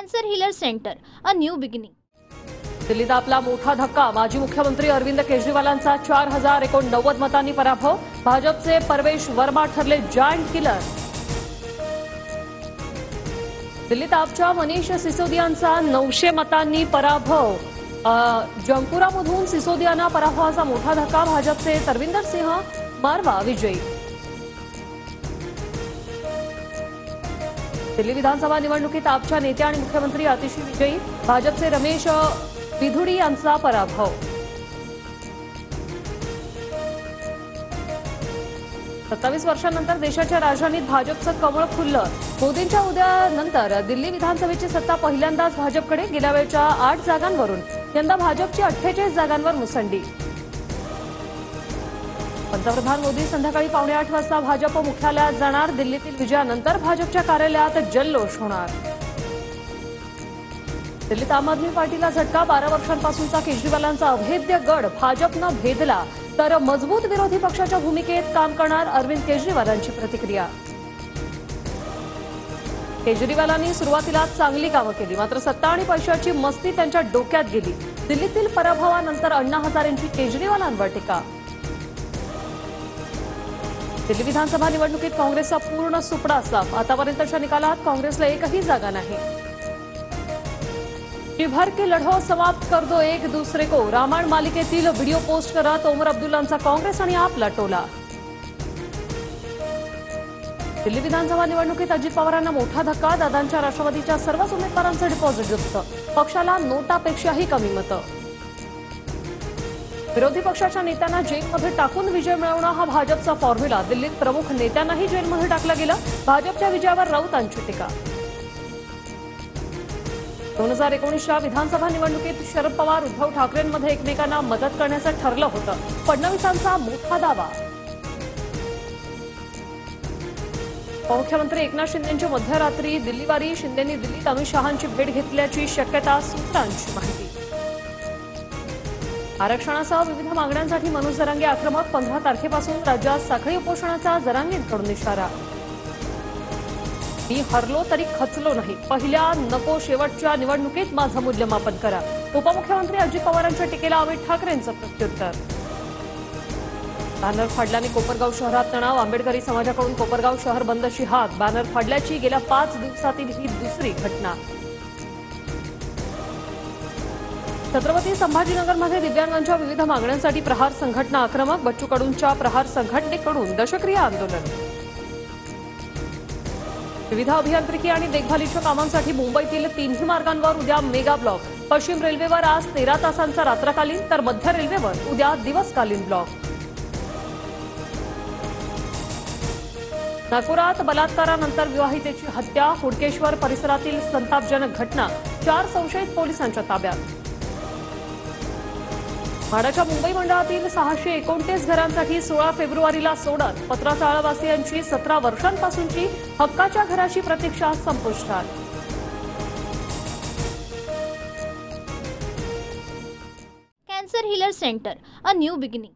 Cancer healer centre, a new beginning. दिल्लीत आपला मोठा धक्का. माजी मुख्यमंत्री अरविंद केजरीवालांचा 4089 मतांनी पराभव. भाजपचे परवेश वर्मा ठरले जायंट किलर. दिल्लीत आपच्या मनीष सिसोदियांचा 900 मतांनी पराभव. जंगपुरामधून सिसोदियांना पराभवाचा मोठा धक्का. भाजपचे तरविंदर सिंह मारवा विजयी. दिल्ली विधानसभा निवडणुकीत आपच्या नेत्या आणि मुख्यमंत्री आतिशी विजयी. भाजपचे रमेश विधुडी यांचा पराभव. सत्तावीस वर्षांनंतर देशाच्या राजधानीत भाजपचं कमळ फुललं. मोदींच्या उद्यानंतर दिल्ली विधानसभेची सत्ता पहिल्यांदाच भाजपकडे. गेल्या वेळच्या 8 जागांवरून यंदा भाजपची 48 जागांवर मुसंडी. पंतप्रधान मोदी संध्याकाळी 7:45 वाजता भाजप मुख्यालयात जाणार. दिल्लीतील विजयानंतर भाजपच्या कार्यालयात जल्लोष होणार. दिल्लीत आम आदमी पार्टीला झटका. 12 वर्षांपासूनचा केजरीवालांचा अभेद्य गड भाजपनं भेदला तर मजबूत विरोधी पक्षाच्या भूमिकेत काम करणार अरविंद केजरीवालांची प्रतिक्रिया. केजरीवालांनी सुरुवातीला चांगली कामं केली, मात्र सत्ता आणि पैशाची मस्ती त्यांच्या डोक्यात गेली. दिल्लीतील पराभवानंतर अण्णा हजारेंची केजरीवालांवर टीका. दिल्ली विधानसभा निवडणुकीत काँग्रेसचा पूर्ण सुपडा साफ. आतापर्यंतच्या निकालात काँग्रेसला एकही जागा नाही. जी भर के लढो समाप्त कर दो एक दूसरे को. रामायण मालिकेतील व्हिडिओ पोस्ट करत ओमर अब्दुल्लांचा काँग्रेस आणि आपला टोला. दिल्ली विधानसभा निवडणुकीत अजित पवारांना मोठा धक्का. दादांच्या राष्ट्रवादीच्या सर्वच उमेदवारांचं डिपॉझिट जप्त. पक्षाला नोटापेक्षाही कमी मतं. विरोधी पक्षाच्या नेत्यांना जेलमध्ये टाकून विजय मिळवणं हा भाजपचा फॉर्म्युला. दिल्लीत प्रमुख नेत्यांनाही जेलमध्ये टाकलं गेलं. भाजपच्या विजयावर राऊतांची टीका. 2019च्या विधानसभा निवडणुकीत शरद पवार उद्धव ठाकरेंमध्ये एकमेकांना मदत करण्याचं ठरलं होतं. फडणवीसांचा मोठा दावा. उपमुख्यमंत्री एकनाथ शिंदेंची मध्यरात्री दिल्लीवारी. शिंदेंनी दिल्लीत अमित शहांची भेट घेतल्याची शक्यता. सूत्रांची माहिती. आरक्षणासह विविध मागण्यांसाठी मनोज जरांगे आक्रमक. 15 तारखेपासून राज्यात साखळी उपोषणाचा जरांगेंकडून इशारा. मी हरलो तरी खचलो नाही. पहिल्या नको शेवटच्या निवडणुकीत माझं मूल्यमापन करा. उपमुख्यमंत्री अजित पवारांच्या टीकेला अमित ठाकरेंचं प्रत्युत्तर. बॅनर फाडल्याने कोपरगाव शहरात तणाव. आंबेडकरी समाजाकडून कोपरगाव शहर बंदची हाक. बॅनर फाडल्याची गेल्या 5 दिवसातील ही दुसरी घटना. छत्रपती संभाजीनगरमध्ये दिव्यांगांच्या विविध मागण्यांसाठी प्रहार संघटना आक्रमक. बच्चू कडूंच्या प्रहार संघटनेकडून दशक्रिय आंदोलन. विविध अभियांत्रिकी आणि देखभालीच्या कामांसाठी मुंबईतील 3ही मार्गांवर उद्या मेगा ब्लॉक. पश्चिम रेल्वेवर आज 13 तासांचा रात्रकालीन तर मध्य रेल्वेवर उद्या दिवसकालीन ब्लॉक. नागपुरात बलात्कारानंतर विवाहितेची हत्या. हुडकेश्वर परिसरातील संतापजनक घटना. 4 संशयित पोलिसांच्या ताब्यात. म्हाडाच्या मुंबई मंडळातील 629 घरांसाठी 16 फेब्रुवारीला सोडत. पत्राचाळवासियांची 17 वर्षांपासूनची हक्काच्या घराची प्रतीक्षा संपुष्टात. Cancer healer centre, a new beginning.